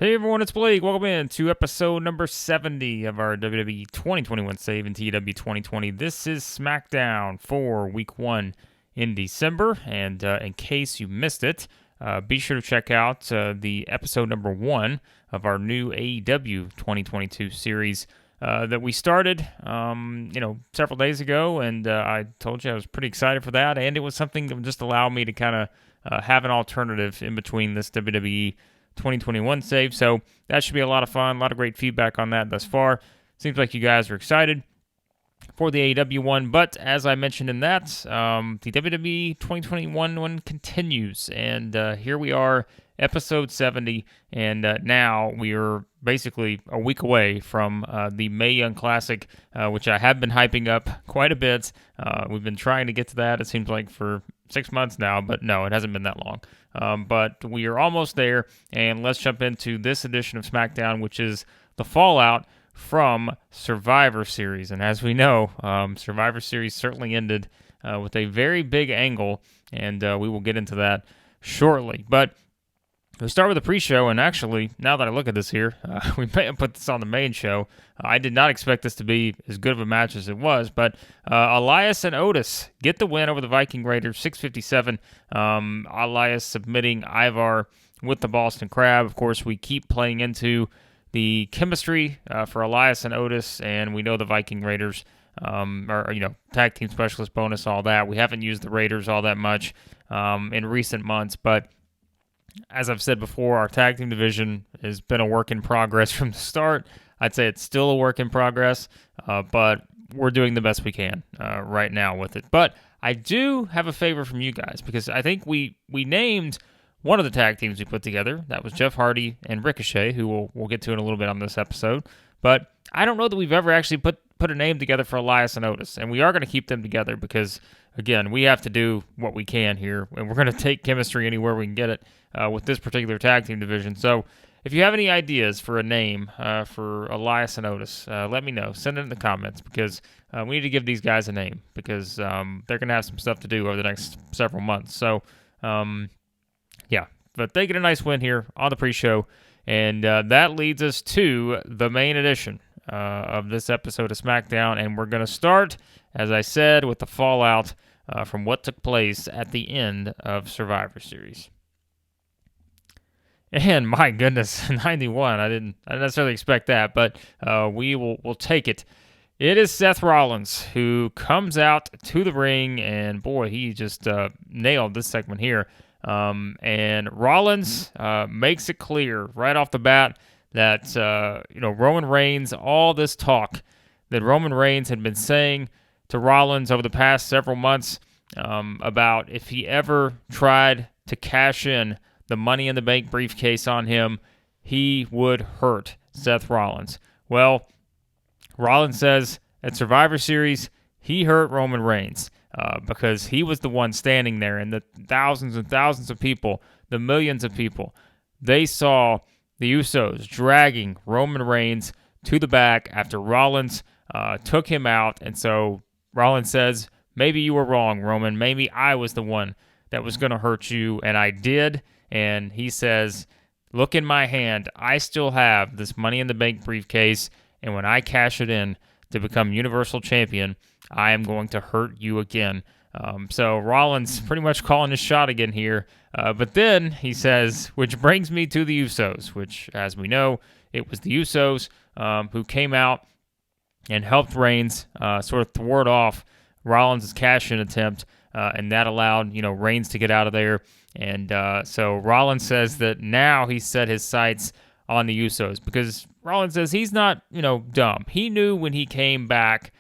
Hey everyone, it's Blake. Welcome in to episode number 70 of our WWE 2021 Save and TEW 2020. This is SmackDown for Week 1 in December, and in case you missed it, be sure to check out the episode number 1 of our new AEW 2022 series that we started, several days ago, and I told you I was pretty excited for that, and it was something that would just allow me to kind of have an alternative in between this WWE 2021 save. So that should be a lot of fun. A lot of great feedback on that thus far. Seems like you guys are excited for the AEW one. But as I mentioned in that, the WWE 2021 one continues. And here we are, episode 70. And now we are basically a week away from the Mae Young Classic, which I have been hyping up quite a bit. We've been trying to get to that, it seems like, for 6 months now, but no, it hasn't been that long. But we are almost there, and let's jump into this edition of SmackDown, which is the fallout from Survivor Series. And as we know, Survivor Series certainly ended with a very big angle, and we will get into that shortly. But we start with the pre-show, and actually, now that I look at this here, we may have put this on the main show. I did not expect this to be as good of a match as it was, but Elias and Otis get the win over the Viking Raiders, 6:57. Elias submitting Ivar with the Boston Crab. Of course, we keep playing into the chemistry for Elias and Otis, and we know the Viking Raiders tag team specialist bonus, all that. We haven't used the Raiders all that much in recent months, but as I've said before, our tag team division has been a work in progress from the start. I'd say it's still a work in progress, but we're doing the best we can right now with it. But I do have a favor from you guys, because I think we named one of the tag teams we put together. That was Jeff Hardy and Ricochet, who we'll get to in a little bit on this episode. But I don't know that we've ever actually put a name together for Elias and Otis, and we are going to keep them together because, again, we have to do what we can here, and we're going to take chemistry anywhere we can get it with this particular tag team division. So if you have any ideas for a name for Elias and Otis, let me know. Send it in the comments, because we need to give these guys a name, because they're going to have some stuff to do over the next several months. So, but they get a nice win here on the pre-show, and that leads us to the main edition of this episode of SmackDown, and we're going to start, as I said, with the fallout from what took place at the end of Survivor Series. And my goodness, 91. I didn't necessarily expect that, but we'll take it. It is Seth Rollins who comes out to the ring, and boy, he just nailed this segment here. And Rollins makes it clear right off the bat that Roman Reigns, all this talk that Roman Reigns had been saying to Rollins over the past several months about if he ever tried to cash in the Money in the Bank briefcase on him, he would hurt Seth Rollins. Well, Rollins says at Survivor Series, he hurt Roman Reigns because he was the one standing there, and the thousands and thousands of people, the millions of people, they saw the Usos dragging Roman Reigns to the back after Rollins took him out. And so Rollins says, maybe you were wrong, Roman. Maybe I was the one that was going to hurt you, and I did. And he says, look in my hand. I still have this Money in the Bank briefcase, and when I cash it in to become Universal Champion, I am going to hurt you again. So Rollins pretty much calling his shot again here. But then he says, which brings me to the Usos, which, as we know, it was the Usos who came out and helped Reigns sort of thwart off Rollins' cash-in attempt, and that allowed Reigns to get out of there. And so Rollins says that now he set his sights on the Usos, because Rollins says he's not dumb. He knew when he came back,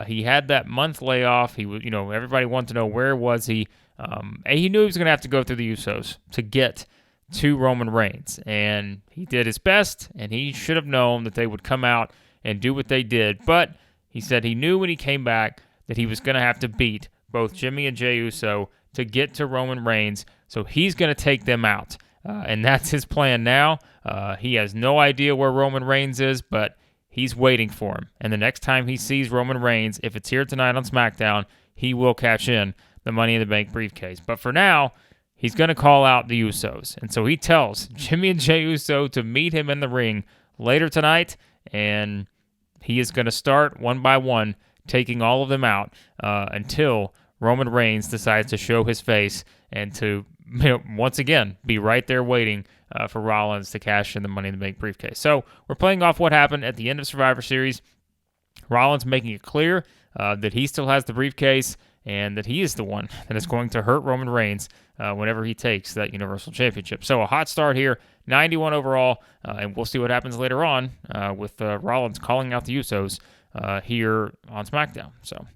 he had that month layoff. He was, everybody wanted to know where was he. And he knew he was going to have to go through the Usos to get to Roman Reigns, and he did his best, and he should have known that they would come out and do what they did. But he said he knew when he came back that he was going to have to beat both Jimmy and Jey Uso to get to Roman Reigns, so he's going to take them out. And that's his plan now. He has no idea where Roman Reigns is, but he's waiting for him. And the next time he sees Roman Reigns, if it's here tonight on SmackDown, he will cash in the Money in the Bank briefcase. But for now, he's going to call out the Usos. And so he tells Jimmy and Jey Uso to meet him in the ring later tonight, and he is going to start one by one, taking all of them out until Roman Reigns decides to show his face and to, once again, be right there waiting for Rollins to cash in the Money in the Bank briefcase. So we're playing off what happened at the end of Survivor Series. Rollins making it clear that he still has the briefcase and that he is the one that is going to hurt Roman Reigns whenever he takes that Universal Championship. So a hot start here, 91 overall, and we'll see what happens later on with Rollins calling out the Usos here on SmackDown. So,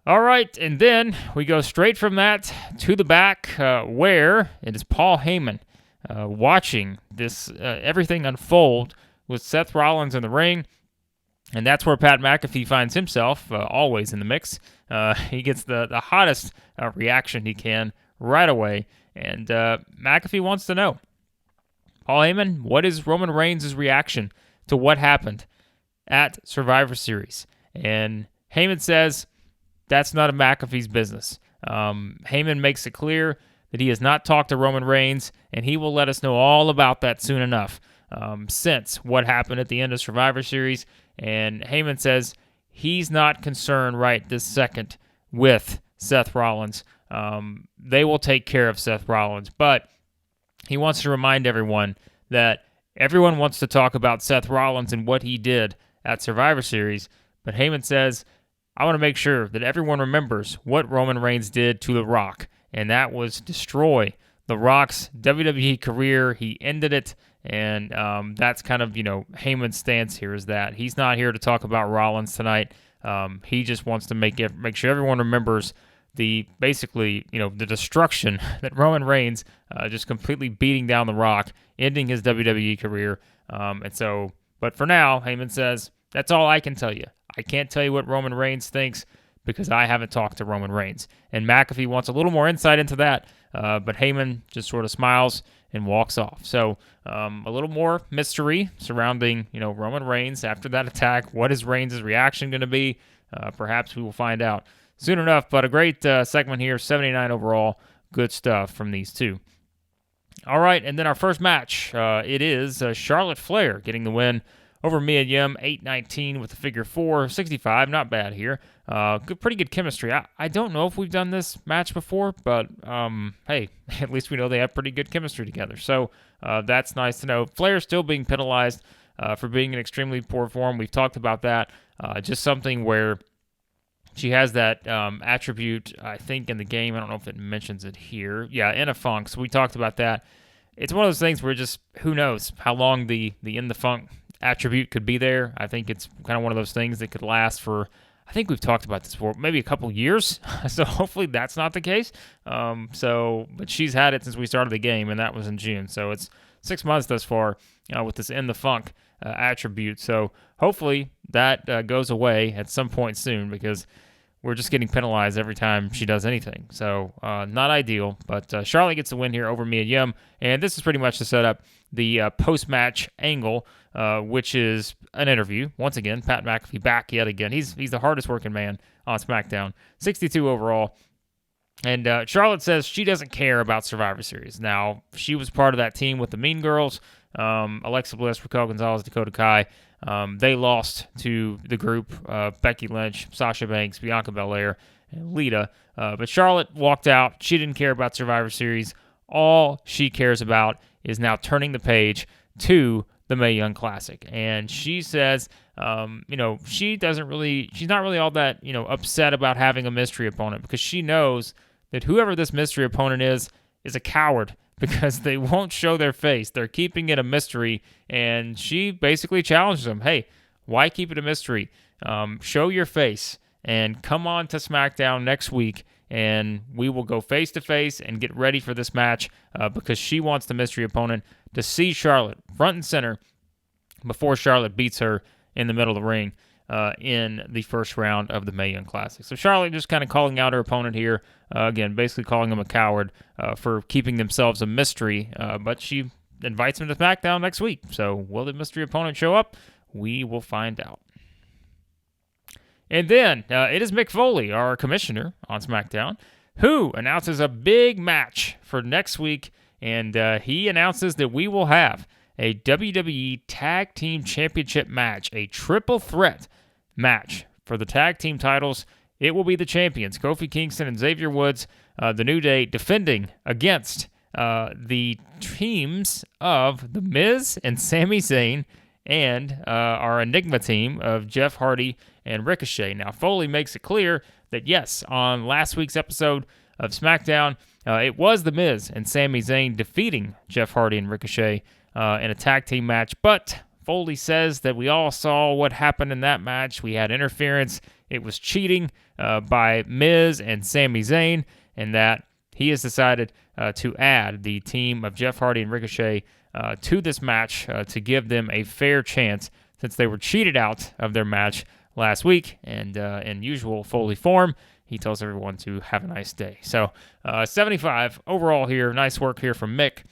all right, and then we go straight from that to the back where it is Paul Heyman watching this everything unfold with Seth Rollins in the ring. And that's where Pat McAfee finds himself, always in the mix. He gets the hottest reaction he can right away. And McAfee wants to know, Paul Heyman, what is Roman Reigns' reaction to what happened at Survivor Series? And Heyman says that's none of McAfee's business. Heyman makes it clear that he has not talked to Roman Reigns, and he will let us know all about that soon enough. Since what happened at the end of Survivor Series, and Heyman says he's not concerned right this second with Seth Rollins. They will take care of Seth Rollins, but he wants to remind everyone that everyone wants to talk about Seth Rollins and what he did at Survivor Series, but Heyman says, I want to make sure that everyone remembers what Roman Reigns did to The Rock, and that was destroy The Rock's WWE career. He ended it. And that's kind of, Heyman's stance here is that he's not here to talk about Rollins tonight. He just wants to make sure everyone remembers the destruction that Roman Reigns just completely beating down The Rock, ending his WWE career. But for now, Heyman says, that's all I can tell you. I can't tell you what Roman Reigns thinks because I haven't talked to Roman Reigns. And McAfee wants a little more insight into that, but Heyman just sort of smiles and walks off. So a little more mystery surrounding, Roman Reigns after that attack. What is Reigns' reaction going to be? Perhaps we will find out soon enough. But a great segment here, 79 overall. Good stuff from these two. All right, and then our first match, it is Charlotte Flair getting the win over Mae Young, 8-19 with the figure 4, 65. Not bad here. Pretty good chemistry. I don't know if we've done this match before, but hey, at least we know they have pretty good chemistry together. So that's nice to know. Flair still being penalized for being in extremely poor form. We've talked about that. Just something where she has that attribute, I think, in the game. I don't know if it mentions it here. Yeah, in a funk. So we talked about that. It's one of those things where just who knows how long the in the funk attribute could be there. I think it's kind of one of those things that could last for, I think we've talked about this for maybe a couple years. So hopefully that's not the case. But she's had it since we started the game, and that was in June. So it's 6 months thus far with this in the funk attribute. So hopefully that goes away at some point soon because we're just getting penalized every time she does anything. So not ideal, but Charlotte gets the win here over Mae Young. And this is pretty much to set up the post-match angle, which is an interview. Once again, Pat McAfee back yet again. He's the hardest working man on SmackDown. 62 overall. And Charlotte says she doesn't care about Survivor Series. Now, she was part of that team with the Mean Girls, Alexa Bliss, Raquel Gonzalez, Dakota Kai. They lost to the group, Becky Lynch, Sasha Banks, Bianca Belair, and Lita. But Charlotte walked out. She didn't care about Survivor Series. All she cares about is now turning the page to the Mae Young Classic. And she says, she's not really all that, upset about having a mystery opponent because she knows that whoever this mystery opponent is a coward because they won't show their face. They're keeping it a mystery, and she basically challenges them, hey, why keep it a mystery? Show your face and come on to SmackDown next week, and we will go face-to-face and get ready for this match because she wants the mystery opponent to see Charlotte front and center before Charlotte beats her in the middle of the ring in the first round of the Mae Young Classic. So Charlotte just kind of calling out her opponent here, again, basically calling him a coward for keeping themselves a mystery, but she invites him to SmackDown next week. So will the mystery opponent show up? We will find out. And then it is Mick Foley, our commissioner on SmackDown, who announces a big match for next week, and he announces that we will have a WWE Tag Team Championship match, a triple threat match for the tag team titles. It will be the champions, Kofi Kingston and Xavier Woods, the New Day, defending against the teams of The Miz and Sami Zayn and our Enigma team of Jeff Hardy and Ricochet. Now, Foley makes it clear that, yes, on last week's episode of SmackDown, it was The Miz and Sami Zayn defeating Jeff Hardy and Ricochet in a tag team match, but Foley says that we all saw what happened in that match. We had interference. It was cheating by Miz and Sami Zayn, and that he has decided to add the team of Jeff Hardy and Ricochet to this match to give them a fair chance since they were cheated out of their match last week. And in usual Foley form, he tells everyone to have a nice day. So 75 overall here. Nice work here from Mick.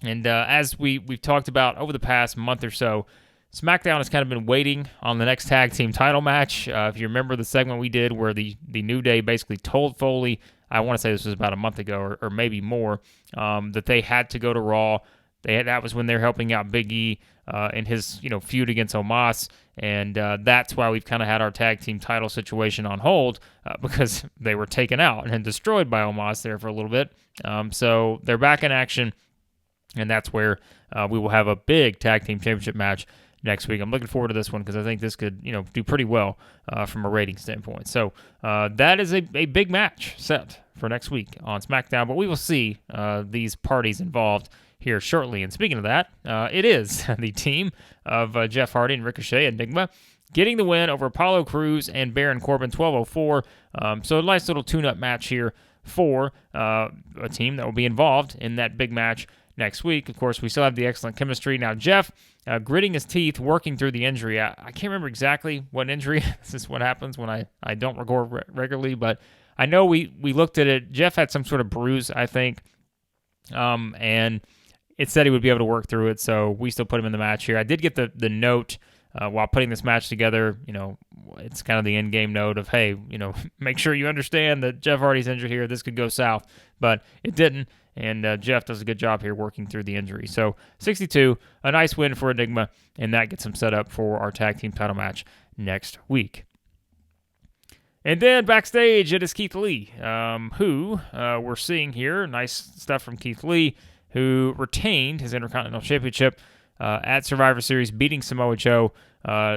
And as we've talked about over the past month or so, SmackDown has kind of been waiting on the next tag team title match. If you remember the segment we did where the New Day basically told Foley, I want to say this was about a month ago or maybe more, that they had to go to Raw. That was when they're helping out Big E in his feud against Omos, and that's why we've kind of had our tag team title situation on hold because they were taken out and destroyed by Omos there for a little bit. So they're back in action, and that's where we will have a big tag team championship match next week. I'm looking forward to this one because I think this could do pretty well from a rating standpoint. So that is a big match set for next week on SmackDown, but we will see these parties involved here shortly. And speaking of that, it is the team of Jeff Hardy and Ricochet, Enigma, getting the win over Apollo Crews and Baron Corbin, 12:04. So a nice little tune-up match here for a team that will be involved in that big match next week. Of course, we still have the excellent chemistry. Now, Jeff, gritting his teeth, working through the injury. I can't remember exactly what injury. This is what happens when I don't record regularly, but I know we looked at it. Jeff had some sort of bruise, I think, and it said he would be able to work through it, so we still put him in the match here. I did get the note while putting this match together. It's kind of the in-game note of, hey, make sure you understand that Jeff Hardy's injured here. This could go south, but it didn't, and Jeff does a good job here working through the injury. So 62, a nice win for Enigma, and that gets him set up for our tag team title match next week. And then backstage, it is Keith Lee, who we're seeing here. Nice stuff from Keith Lee, who retained his Intercontinental Championship at Survivor Series, beating Samoa Joe.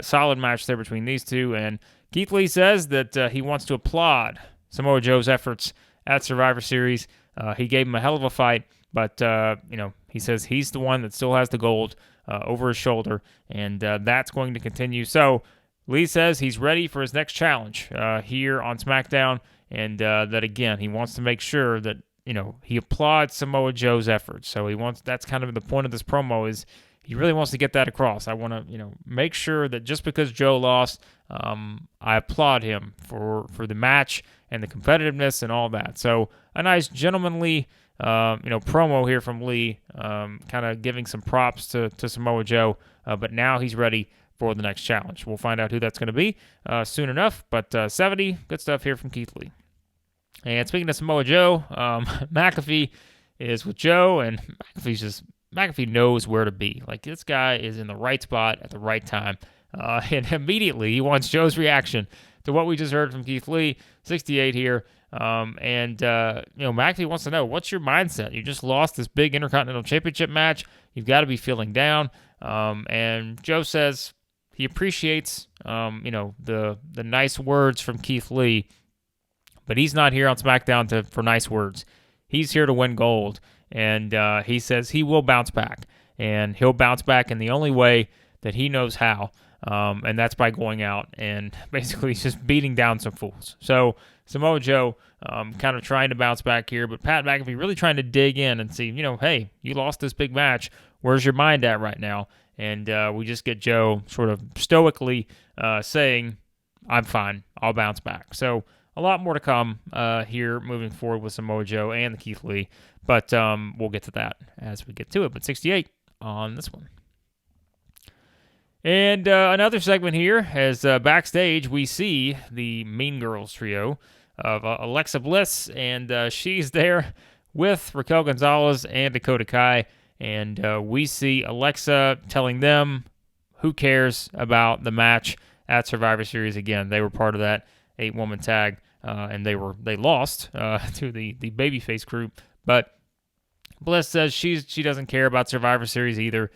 Solid match there between these two. And Keith Lee says that he wants to applaud Samoa Joe's efforts at Survivor Series. He gave him a hell of a fight, but he says he's the one that still has the gold over his shoulder, and that's going to continue. So Lee says he's ready for his next challenge here on SmackDown, and that, again, he wants to make sure that he applauds Samoa Joe's efforts. So that's kind of the point of this promo, is he really wants to get that across. I want to, make sure that just because Joe lost, I applaud him for the match and the competitiveness and all that. So a nice gentlemanly, promo here from Lee, kind of giving some props to Samoa Joe. But now he's ready for the next challenge. We'll find out who that's going to be soon enough. But 70, good stuff here from Keith Lee. And speaking of Samoa Joe, McAfee is with Joe, and McAfee knows where to be. Like, this guy is in the right spot at the right time. And immediately he wants Joe's reaction to what we just heard from Keith Lee, 68 here. McAfee wants to know, what's your mindset? You just lost this big Intercontinental Championship match. You've got to be feeling down. And Joe says he appreciates, the nice words from Keith Lee, but he's not here on SmackDown for nice words. He's here to win gold, and he says he will bounce back, and he'll bounce back in the only way that he knows how, and that's by going out and basically just beating down some fools. So Samoa Joe kind of trying to bounce back here, but Pat McAfee really trying to dig in and see, hey, you lost this big match. Where's your mind at right now? And we just get Joe sort of stoically saying, I'm fine, I'll bounce back. So a lot more to come here moving forward with Samoa Joe and the Keith Lee, but we'll get to that as we get to it. But 68 on this one. And another segment here, as backstage we see the Mean Girls trio, of Alexa Bliss, and she's there with Raquel Gonzalez and Dakota Kai, and we see Alexa telling them who cares about the match at Survivor Series. Again, they were part of that 8-woman tag, and they lost to the babyface group, but Bliss says she doesn't care about Survivor Series either.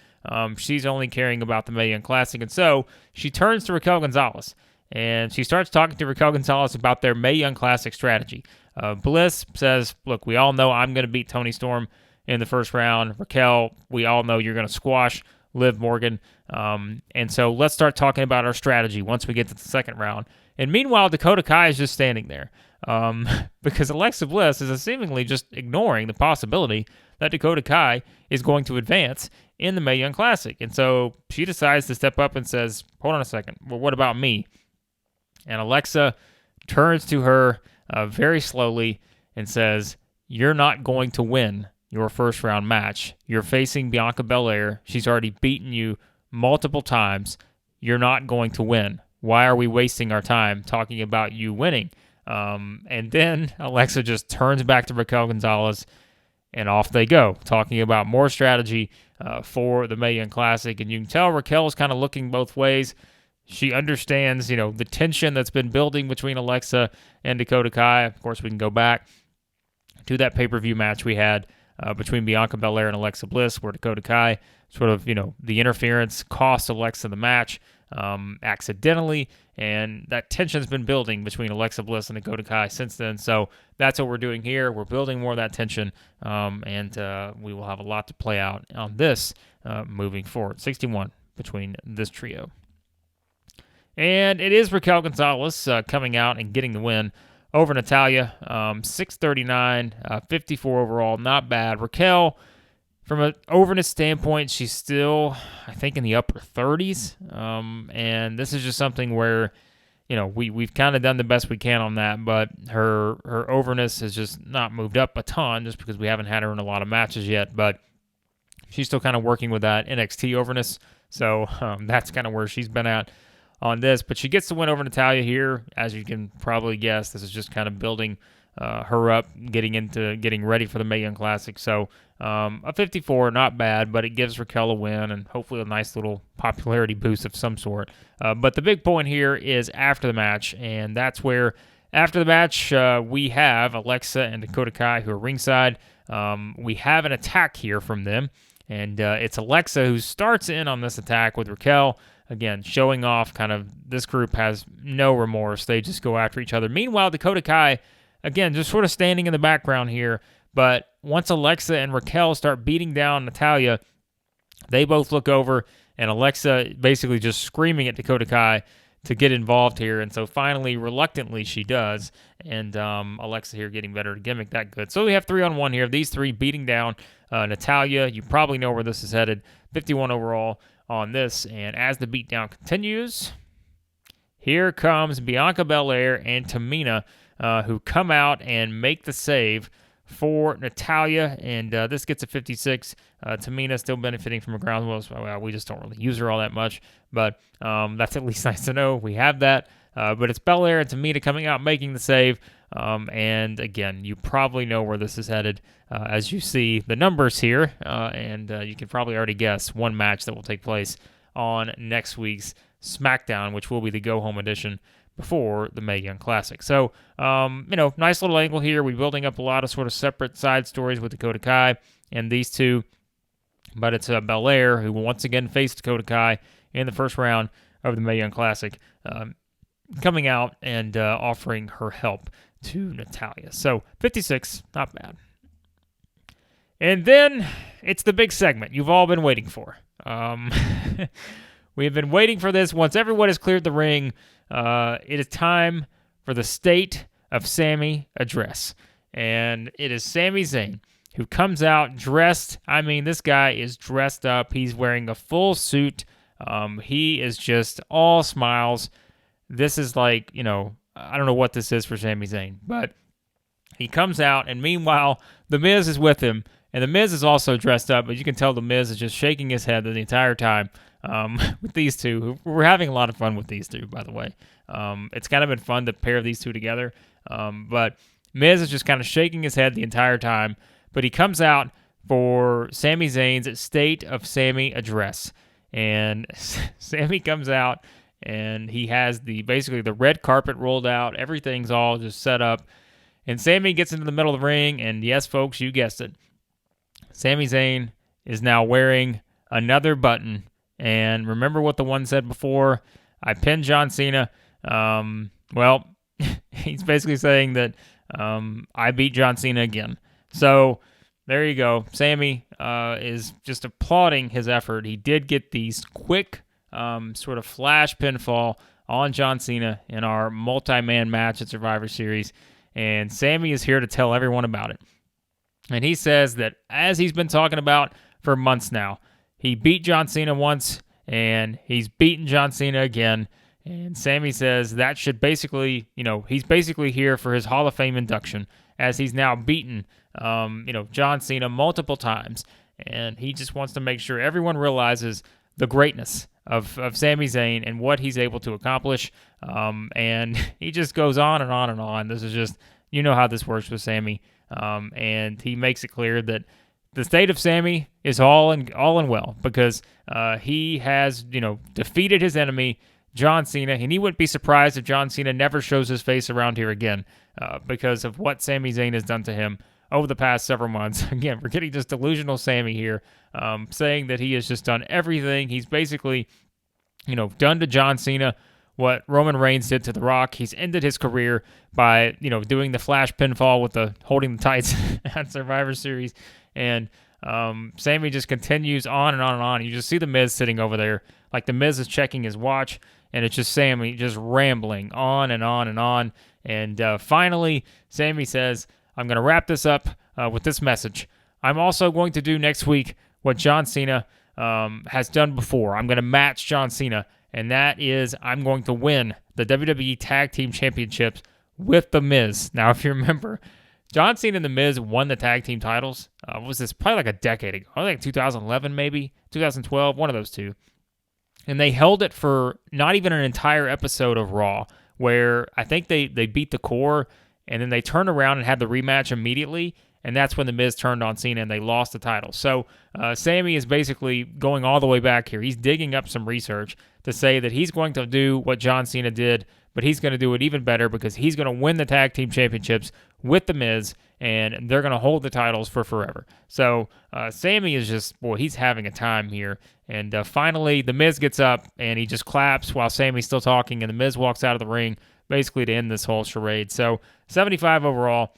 She's only caring about the Mae Young Classic, and so she turns to Raquel Gonzalez, and she starts talking to Raquel Gonzalez about their Mae Young Classic strategy. Bliss says, look, we all know I'm going to beat Toni Storm in the first round. Raquel, we all know you're going to squash Liv Morgan, and so let's start talking about our strategy once we get to the second round. And meanwhile, Dakota Kai is just standing there because Alexa Bliss is seemingly just ignoring the possibility that Dakota Kai is going to advance in the Mae Young Classic. And so she decides to step up and says, hold on a second, well, what about me? And Alexa turns to her very slowly and says, you're not going to win your first round match. You're facing Bianca Belair. She's already beaten you multiple times. You're not going to win. Why are we wasting our time talking about you winning? And then Alexa just turns back to Raquel Gonzalez, and off they go, talking about more strategy for the Mae Young Classic. And you can tell Raquel's kind of looking both ways. She understands, the tension that's been building between Alexa and Dakota Kai. Of course, we can go back to that pay-per-view match we had between Bianca Belair and Alexa Bliss, where Dakota Kai sort of, the interference cost Alexa the match accidentally, and that tension's been building between Alexa Bliss and Dakota Kai since then. So that's what we're doing here. We're building more of that tension, and we will have a lot to play out on this moving forward. 61 between this trio. And it is Raquel Gonzalez coming out and getting the win over Natalya. 639, 54 overall, not bad. Raquel, from an overness standpoint, she's still, I think, in the upper 30s. And this is just something where, we've kind of done the best we can on that, but her overness has just not moved up a ton just because we haven't had her in a lot of matches yet. But she's still kind of working with that NXT overness. So that's kind of where she's been at on this. But she gets the win over Natalya here. As you can probably guess, this is just kind of building her up, getting ready for the Mae Young Classic. So a 54, not bad, but it gives Raquel a win and hopefully a nice little popularity boost of some sort. But the big point here is after the match, and that's where after the match we have Alexa and Dakota Kai who are ringside. We have an attack here from them, and it's Alexa who starts in on this attack with Raquel. Again, showing off kind of this group has no remorse. They just go after each other. Meanwhile, Dakota Kai, again, just sort of standing in the background here. But once Alexa and Raquel start beating down Natalya, they both look over, and Alexa basically just screaming at Dakota Kai to get involved here. And so finally, reluctantly, she does. And Alexa here getting better to gimmick that good. So we have 3-on-1 here. These three beating down Natalya. You probably know where this is headed. 51 overall on this. And as the beatdown continues, here comes Bianca Belair and Tamina, who come out and make the save for Natalya, and this gets a 56. Tamina still benefiting from a ground rules. Well, we just don't really use her all that much, but that's at least nice to know we have that. But it's Belair and Tamina coming out making the save, and again, you probably know where this is headed as you see the numbers here, and you can probably already guess one match that will take place on next week's SmackDown, which will be the go-home edition before the Mae Young Classic. So, nice little angle here. We're building up a lot of sort of separate side stories with Dakota Kai and these two, but it's Belair who once again faced Dakota Kai in the first round of the Mae Young Classic, coming out and offering her help to Natalya. So, 56, not bad. And then it's the big segment you've all been waiting for. We've been waiting for this. Once everyone has cleared the ring, it is time for the State of Sami address. And it is Sami Zayn who comes out dressed. I mean, this guy is dressed up. He's wearing a full suit. He is just all smiles. This is like, I don't know what this is for Sami Zayn, but he comes out, and meanwhile, The Miz is with him. And The Miz is also dressed up, but you can tell The Miz is just shaking his head the entire time with these two. We're having a lot of fun with these two, by the way. It's kind of been fun to pair these two together. But Miz is just kind of shaking his head the entire time. But he comes out for Sami Zayn's State of Sami address. And Sami comes out, and he has basically the red carpet rolled out. Everything's all just set up. And Sami gets into the middle of the ring, and yes, folks, you guessed it. Sami Zayn is now wearing another button. And remember what the one said before? I pinned John Cena. Well, he's basically saying that I beat John Cena again. So there you go. Sami is just applauding his effort. He did get these quick sort of flash pinfall on John Cena in our multi-man match at Survivor Series. And Sami is here to tell everyone about it. And he says that, as he's been talking about for months now, he beat John Cena once, and he's beaten John Cena again. And Sami says that should basically, he's basically here for his Hall of Fame induction, as he's now beaten, John Cena multiple times. And he just wants to make sure everyone realizes the greatness of Sami Zayn and what he's able to accomplish. And he just goes on and on and on. This is just, how this works with Sami. And he makes it clear that the State of Sami is all in well, because he has, defeated his enemy, John Cena, and he wouldn't be surprised if John Cena never shows his face around here again because of what Sami Zayn has done to him over the past several months. Again, we're getting just delusional Sami here, saying that he has just done everything. He's basically, done to John Cena what Roman Reigns did to The Rock. He's ended his career by, doing the flash pinfall with the holding the tights at Survivor Series. And Sami just continues on and on and on. You just see The Miz sitting over there. Like The Miz is checking his watch, and it's just Sami just rambling on and on and on. And finally, Sami says, I'm going to wrap this up with this message. I'm also going to do next week what John Cena has done before. I'm going to match John Cena, and that is I'm going to win the WWE Tag Team Championships with The Miz. Now, if you remember, John Cena and The Miz won the tag team titles. What was this? Probably like a decade ago. I think 2011 maybe, 2012, one of those two. And they held it for not even an entire episode of Raw, where I think they beat the core, and then they turned around and had the rematch immediately, and that's when The Miz turned on Cena and they lost the title. So Sami is basically going all the way back here. He's digging up some research to say that he's going to do what John Cena did, but he's going to do it even better because he's going to win the tag team championships with The Miz, and they're going to hold the titles for forever. So Sami is just, he's having a time here. And finally, The Miz gets up, and he just claps while Sami's still talking, and The Miz walks out of the ring, basically to end this whole charade. So 75 overall.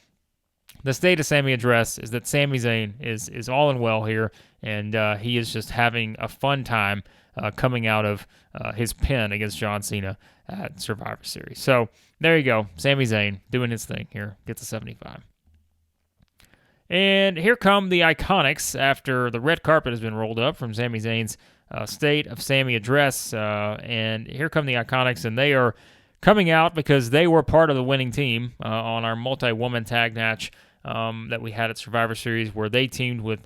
The State of Sami address is that Sami Zayn is all in well here, and he is just having a fun time coming out of his pin against John Cena at Survivor Series. So there you go. Sami Zayn doing his thing here. Gets a 75. And here come the Iconics after the red carpet has been rolled up from Sami Zayn's State of Sami address. And here come the Iconics, and they are coming out because they were part of the winning team on our multi-woman tag match that we had at Survivor Series, where they teamed with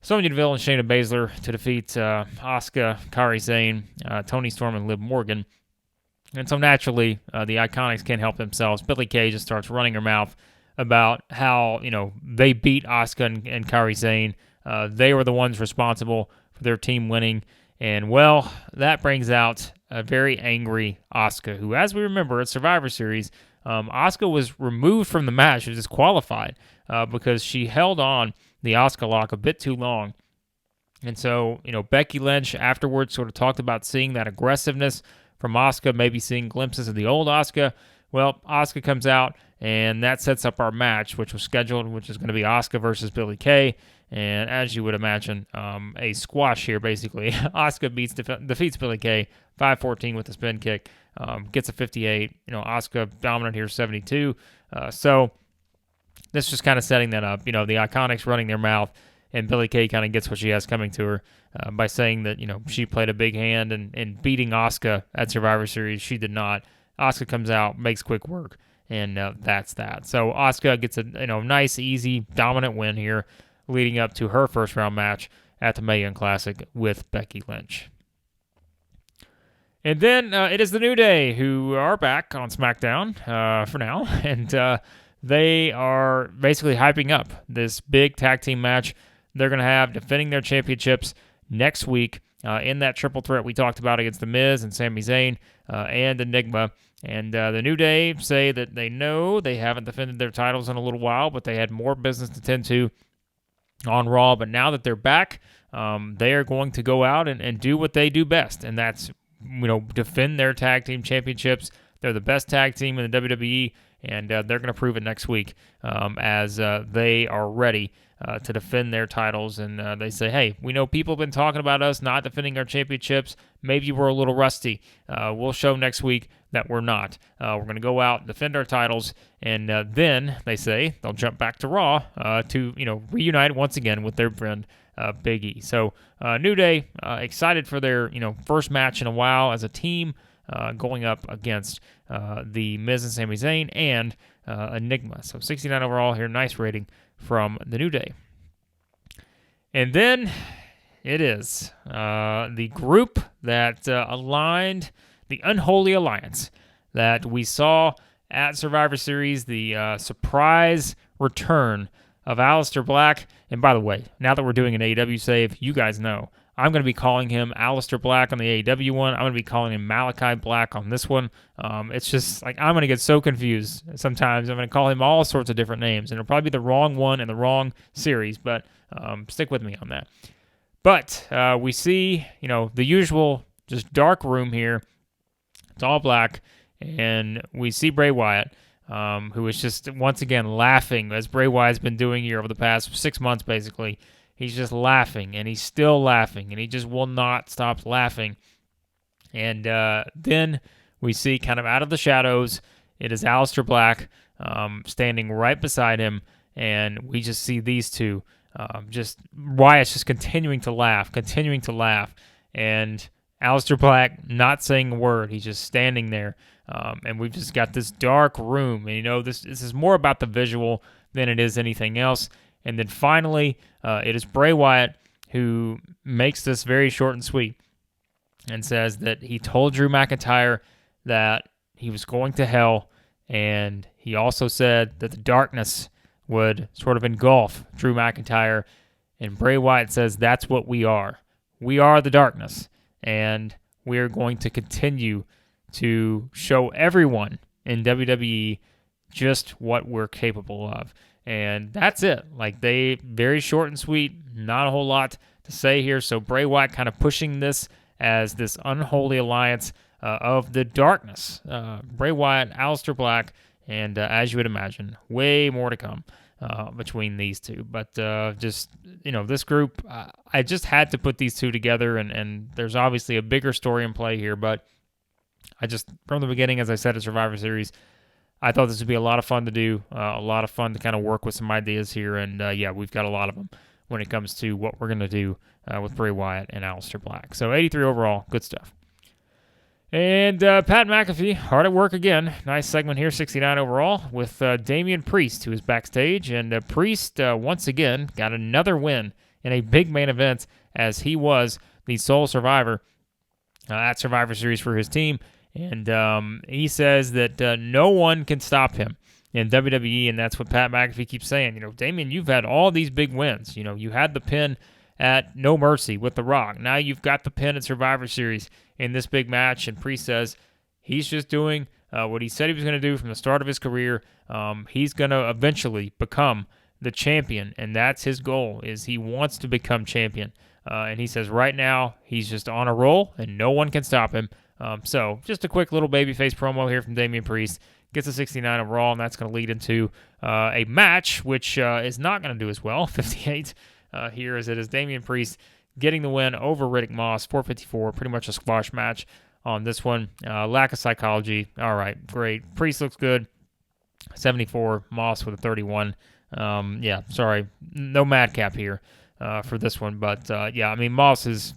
Sonya Deville and Shayna Baszler to defeat Asuka, Kairi Sane, Toni Storm, and Liv Morgan. And so naturally, the Iconics can't help themselves. Billie Kay just starts running her mouth about how, they beat Asuka and Kairi Sane. They were the ones responsible for their team winning. And, well, that brings out a very angry Asuka, who, as we remember at Survivor Series, Asuka was removed from the match. She was disqualified because she held on the Asuka lock a bit too long. And so, Becky Lynch afterwards sort of talked about seeing that aggressiveness from Asuka, maybe seeing glimpses of the old Asuka. Well, Asuka comes out, and that sets up our match, which was scheduled, which is going to be Asuka versus Billie Kay. And as you would imagine, a squash here, basically. Asuka defeats Billie Kay 5-14 with a spin kick, gets a 58. Asuka dominant here, 72. So this is just kind of setting that up. The Iconics running their mouth, and Billie Kay kind of gets what she has coming to her by saying that, she played a big hand in beating Asuka at Survivor Series. She did not. Asuka comes out, makes quick work, and that's that. So Asuka gets a nice, easy, dominant win here, leading up to her first round match at the Mae Young Classic with Becky Lynch. And then it is the New Day who are back on SmackDown for now, and they are basically hyping up this big tag team match they're going to have defending their championships next week in that triple threat we talked about against The Miz and Sami Zayn and Enigma. And the New Day say that they know they haven't defended their titles in a little while, but they had more business to tend to on Raw. But now that they're back, they are going to go out and do what they do best, and that's defend their tag team championships. They're the best tag team in the WWE, and they're going to prove it next week as they are ready to defend their titles. And they say, hey, we know people have been talking about us not defending our championships. Maybe we're a little rusty. We'll show next week that we're not. We're going to go out and defend our titles, and then, they say, they'll jump back to Raw to reunite once again with their friend Big E. So New Day excited for their first match in a while as a team going up against the Miz and Sami Zayn and Enigma. So 69 overall here, nice rating from the New Day. And then it is the group that aligned, the Unholy Alliance that we saw at Survivor Series, the surprise return of Aleister Black. And by the way, now that we're doing an AEW save, you guys know I'm going to be calling him Aleister Black on the AEW one. I'm going to be calling him Malachi Black on this one. It's just like I'm going to get so confused sometimes. I'm going to call him all sorts of different names, and it'll probably be the wrong one in the wrong series, but stick with me on that. But we see, the usual just dark room here. It's all black, and we see Bray Wyatt, who is just once again laughing, as Bray Wyatt's been doing here over the past 6 months, basically. He's just laughing, and he's still laughing, and he just will not stop laughing. And then we see kind of out of the shadows, it is Aleister Black standing right beside him, and we just see these two. Wyatt's just continuing to laugh, and Aleister Black not saying a word. He's just standing there, and we've just got this dark room. And, this is more about the visual than it is anything else. And then finally, it is Bray Wyatt who makes this very short and sweet and says that he told Drew McIntyre that he was going to hell, and he also said that the darkness would sort of engulf Drew McIntyre, and Bray Wyatt says that's what we are. We are the darkness, and we're going to continue to show everyone in WWE just what we're capable of. And that's it. Very short and sweet, not a whole lot to say here. So Bray Wyatt kind of pushing this as this unholy alliance of the darkness. Bray Wyatt, Aleister Black, and as you would imagine, way more to come between these two. But this group, I just had to put these two together, and there's obviously a bigger story in play here. But from the beginning, as I said at Survivor Series, I thought this would be a lot of fun to do, a lot of fun to kind of work with some ideas here, and we've got a lot of them when it comes to what we're going to do with Bray Wyatt and Aleister Black. So 83 overall, good stuff. And Pat McAfee, hard at work again. Nice segment here, 69 overall, with Damien Priest, who is backstage, and Priest, once again, got another win in a big main event as he was the sole survivor at Survivor Series for his team. And he says that no one can stop him in WWE, and that's what Pat McAfee keeps saying. Damien, you've had all these big wins. You had the pin at No Mercy with The Rock. Now you've got the pin at Survivor Series in this big match, and Priest says he's just doing what he said he was going to do from the start of his career. He's going to eventually become the champion, and that's his goal, is he wants to become champion. And he says right now he's just on a roll, and no one can stop him. So just a quick little babyface promo here from Damien Priest. Gets a 69 overall, and that's going to lead into a match which is not going to do as well, 58 here, as it is Damien Priest getting the win over Riddick Moss, 454, pretty much a squash match on this one. Lack of psychology. All right, great. Priest looks good, 74, Moss with a 31. Sorry, no madcap here for this one, but Moss is,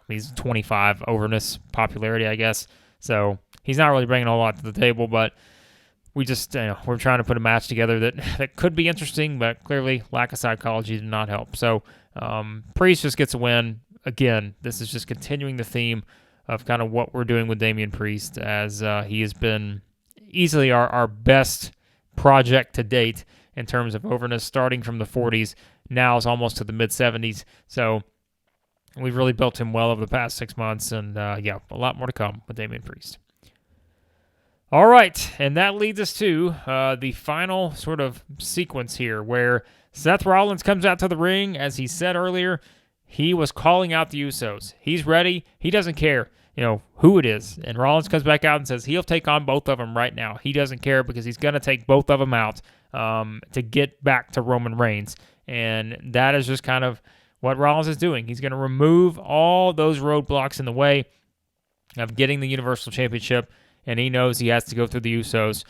he's 25 overness popularity, I guess, so he's not really bringing a whole lot to the table, but we just, we're trying to put a match together that could be interesting, but clearly lack of psychology did not help. So Priest just gets a win. Again, this is just continuing the theme of kind of what we're doing with Damien Priest, as he has been easily our best project to date in terms of overness, starting from the 40s, now is almost to the mid-70s. So we've really built him well over the past 6 months, and a lot more to come with Damien Priest. All right, and that leads us to the final sort of sequence here, where Seth Rollins comes out to the ring. As he said earlier, he was calling out the Usos. He's ready. He doesn't care, who it is. And Rollins comes back out and says he'll take on both of them right now. He doesn't care because he's going to take both of them out to get back to Roman Reigns. And that is just kind of what Rollins is doing. He's going to remove all those roadblocks in the way of getting the Universal Championship, and he knows he has to go through the Usos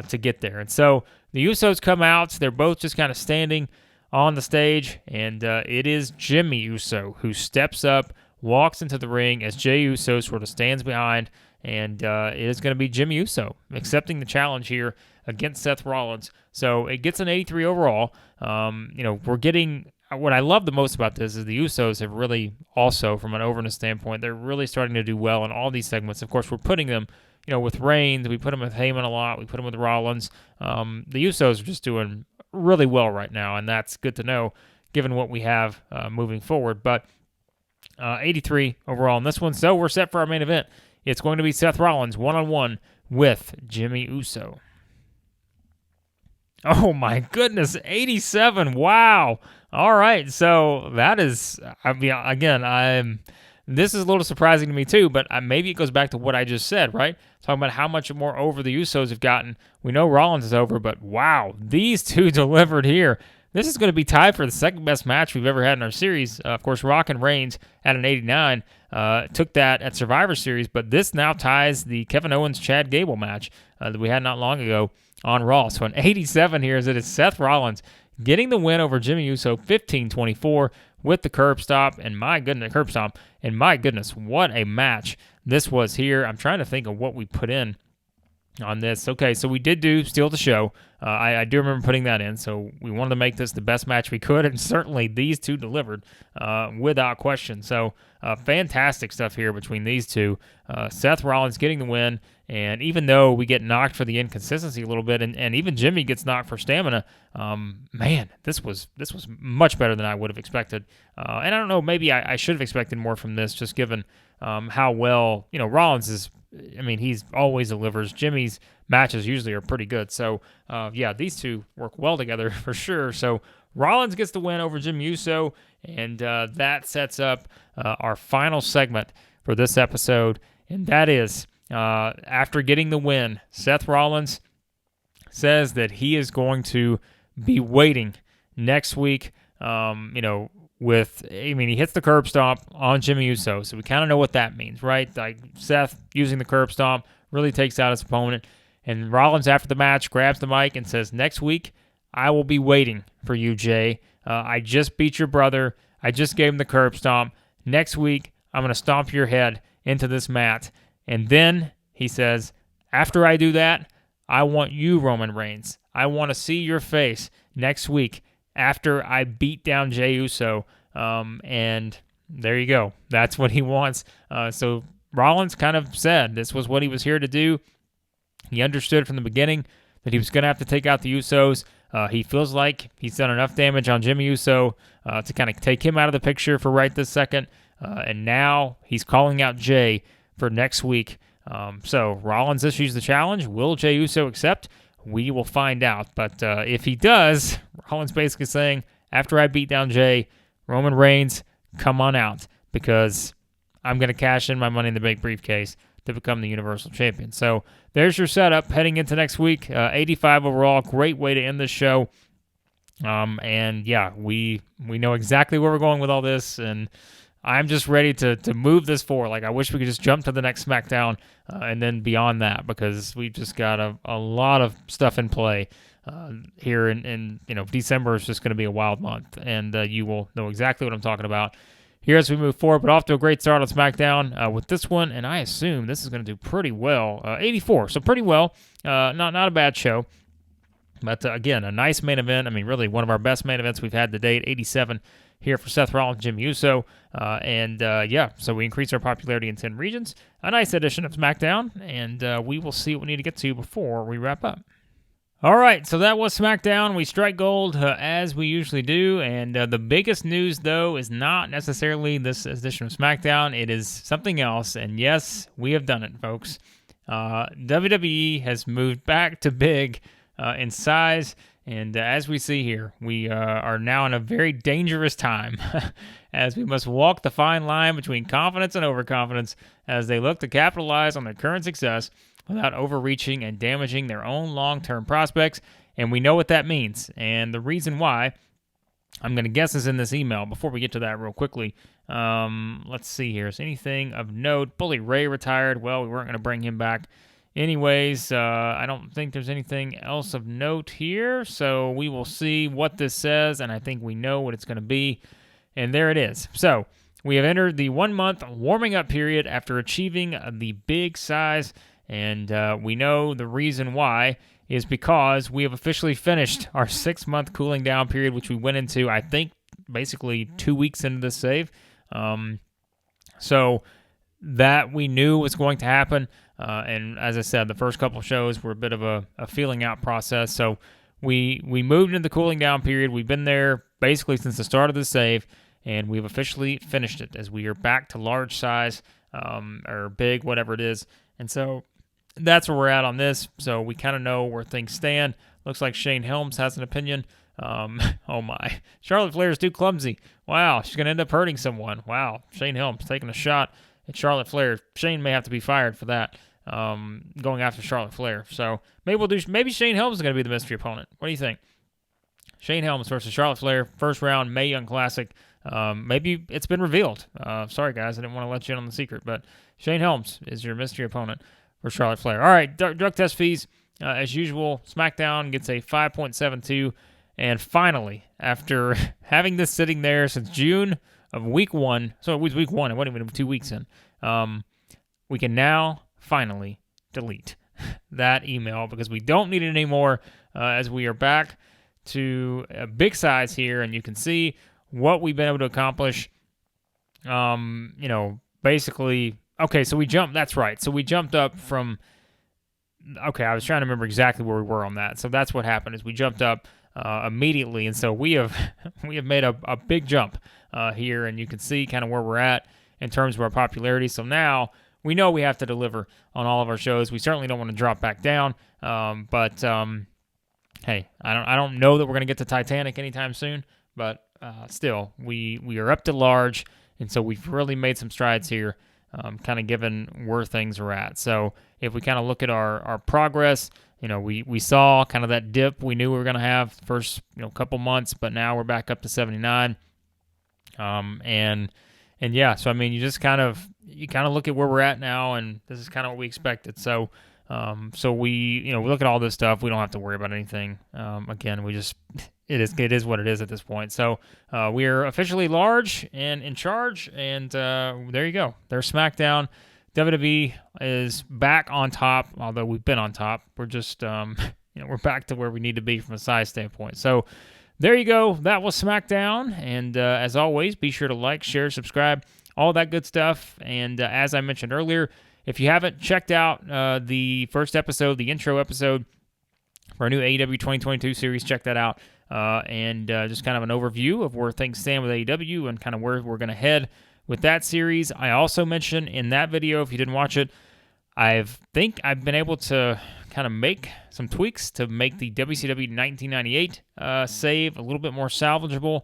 to get there. And so the Usos come out. They're both just kind of standing on the stage, and it is Jimmy Uso who steps up, walks into the ring as Jey Uso sort of stands behind, and it is going to be Jimmy Uso accepting the challenge here against Seth Rollins. So it gets an 83 overall. We're getting... What I love the most about this is the Usos have really also, from an overness standpoint, they're really starting to do well in all these segments. Of course, we're putting them, with Reigns. We put them with Heyman a lot. We put them with Rollins. The Usos are just doing really well right now, and that's good to know given what we have moving forward. But 83 overall in this one. So we're set for our main event. It's going to be Seth Rollins one-on-one with Jimmy Uso. Oh, my goodness, 87. Wow. All right, so that is, this is a little surprising to me too, but maybe it goes back to what I just said, right? Talking about how much more over the Usos have gotten. We know Rollins is over, but wow, these two delivered here. This is going to be tied for the second best match we've ever had in our series. Of course, Rock and Reigns at an 89 took that at Survivor Series, but this now ties the Kevin Owens-Chad Gable match that we had not long ago on Raw. So an 87 here, as it is Seth Rollins getting the win over Jimmy Uso, 15-24 with the curb stomp. And my goodness, what a match this was here. I'm trying to think of what we put in on this. Okay, so we did do Steal the Show. I do remember putting that in, so we wanted to make this the best match we could, and certainly these two delivered without question. So fantastic stuff here between these two. Seth Rollins getting the win, and even though we get knocked for the inconsistency a little bit, and even Jimmy gets knocked for stamina, this was much better than I would have expected. And I don't know, maybe I should have expected more from this, just given how well, Rollins is. He's always delivers. Jimmy's matches usually are pretty good. So, these two work well together for sure. So, Rollins gets the win over Jimmy Uso, and that sets up our final segment for this episode. And that is, after getting the win, Seth Rollins says that he is going to be waiting next week, he hits the curb stomp on Jimmy Uso, so we kind of know what that means, right? Like, Seth using the curb stomp really takes out his opponent, and Rollins, after the match, grabs the mic and says, "Next week, I will be waiting for you, Jay. I just beat your brother. I just gave him the curb stomp. Next week, I'm going to stomp your head into this mat, and then," he says, "after I do that, I want you, Roman Reigns. I want to see your face next week after I beat down Jey Uso." And there you go. That's what he wants. So Rollins kind of said this was what he was here to do. He understood from the beginning that he was going to have to take out the Usos. He feels like he's done enough damage on Jimmy Uso to kind of take him out of the picture for right this second. And now he's calling out Jey for next week. So Rollins issues the challenge. Will Jey Uso accept? We will find out. But if he does, Rollins basically saying, after I beat down Jey, Roman Reigns, come on out, because I'm going to cash in my Money in the Bank briefcase to become the Universal Champion. So there's your setup heading into next week. 85 overall, great way to end this show. We know exactly where we're going with all this, and I'm just ready to move this forward. Like, I wish we could just jump to the next SmackDown and then beyond that, because we've just got a lot of stuff in play here. In December is just going to be a wild month, and you will know exactly what I'm talking about here as we move forward. But off to a great start on SmackDown with this one, and I assume this is going to do pretty well. 84, so pretty well. Not a bad show. But again, a nice main event. Really one of our best main events we've had to date. 87 here for Seth Rollins, Jimmy Uso. So we increased our popularity in 10 regions. A nice edition of SmackDown, and we will see what we need to get to before we wrap up. All right, so that was SmackDown. We strike gold as we usually do, and the biggest news, though, is not necessarily this edition of SmackDown. It is something else, and yes, we have done it, folks. WWE has moved back to big in size, and as we see here, we are now in a very dangerous time as we must walk the fine line between confidence and overconfidence as they look to capitalize on their current success without overreaching and damaging their own long-term prospects, and we know what that means. And the reason why, I'm going to guess is in this email. Before we get to that real quickly, let's see here. Is anything of note? Bully Ray retired. Well, we weren't going to bring him back anyways. I don't think there's anything else of note here, so we will see what this says, and I think we know what it's going to be. And there it is. So we have entered the 1-month warming-up period after achieving the big size. And we know the reason why is because we have officially finished our 6-month cooling down period, which we went into, I think, basically 2 weeks into this save. So that we knew was going to happen. And as I said, the first couple shows were a bit of a feeling out process. So we moved into the cooling down period. We've been there basically since the start of the save, and we've officially finished it as we are back to large size or big, whatever it is. And so that's where we're at on this, so we kind of know where things stand. Looks like Shane Helms has an opinion. Oh my. Charlotte Flair is too clumsy. Wow, she's going to end up hurting someone. Wow, Shane Helms taking a shot at Charlotte Flair. Shane may have to be fired for that, going after Charlotte Flair. So maybe Shane Helms is going to be the mystery opponent. What do you think? Shane Helms versus Charlotte Flair, first round Mae Young Classic. Maybe it's been revealed. Sorry, guys, I didn't want to let you in on the secret, but Shane Helms is your mystery opponent for Charlotte Flair. All right, drug test fees, as usual, SmackDown gets a 5.72. And finally, after having this sitting there since June of week 1, so it was week 1, it wasn't even 2 weeks in, we can now finally delete that email because we don't need it anymore as we are back to a big size here, and you can see what we've been able to accomplish. Basically, okay, so we jumped, that's right. So we jumped up from, okay, I was trying to remember exactly where we were on that. So that's what happened is we jumped up immediately, and so we have made a big jump here, and you can see kind of where we're at in terms of our popularity. So now we know we have to deliver on all of our shows. We certainly don't want to drop back down, but hey, I don't know that we're going to get to Titanic anytime soon, but still, we are up to large, and so we've really made some strides here, kind of given where things are at. So if we kind of look at our progress, we saw kind of that dip we knew we were going to have the first couple months, but now we're back up to 79. And yeah, so I mean, you kind of look at where we're at now, and this is kind of what we expected. So we look at all this stuff. We don't have to worry about anything. Again, it is what it is at this point. So we are officially large and in charge, and there you go. There's SmackDown. WWE is back on top, although we've been on top. We're just we're back to where we need to be from a size standpoint. So there you go. That was SmackDown, and as always, be sure to like, share, subscribe, all that good stuff. And as I mentioned earlier, if you haven't checked out the first episode, the intro episode for our new AEW 2022 series, check that out. And just kind of an overview of where things stand with AEW and kind of where we're going to head with that series. I also mentioned in that video, if you didn't watch it, I think I've been able to kind of make some tweaks to make the WCW 1998 save a little bit more salvageable.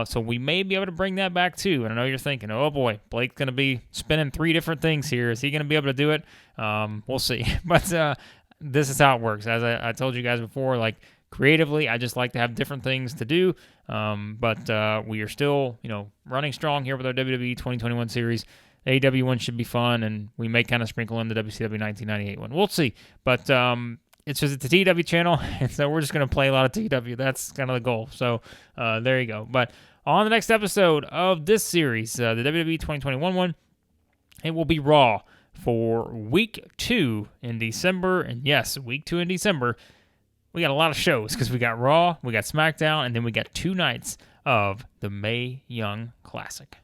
So we may be able to bring that back too. And I know you're thinking, oh boy, Blake's going to be spinning 3 different things here. Is he going to be able to do it? We'll see. But this is how it works. As I told you guys before, like creatively, I just like to have different things to do. But we are still, running strong here with our WWE 2021 series. The AEW one should be fun, and we may kind of sprinkle in the WCW 1998 one. We'll see. But it's a TEW channel, and so we're just going to play a lot of TEW. That's kind of the goal. So there you go. But on the next episode of this series, the WWE 2021 one, it will be Raw for Week 2 in December. And yes, Week 2 in December, we got a lot of shows because we got Raw, we got SmackDown, and then we got 2 nights of the Mae Young Classic.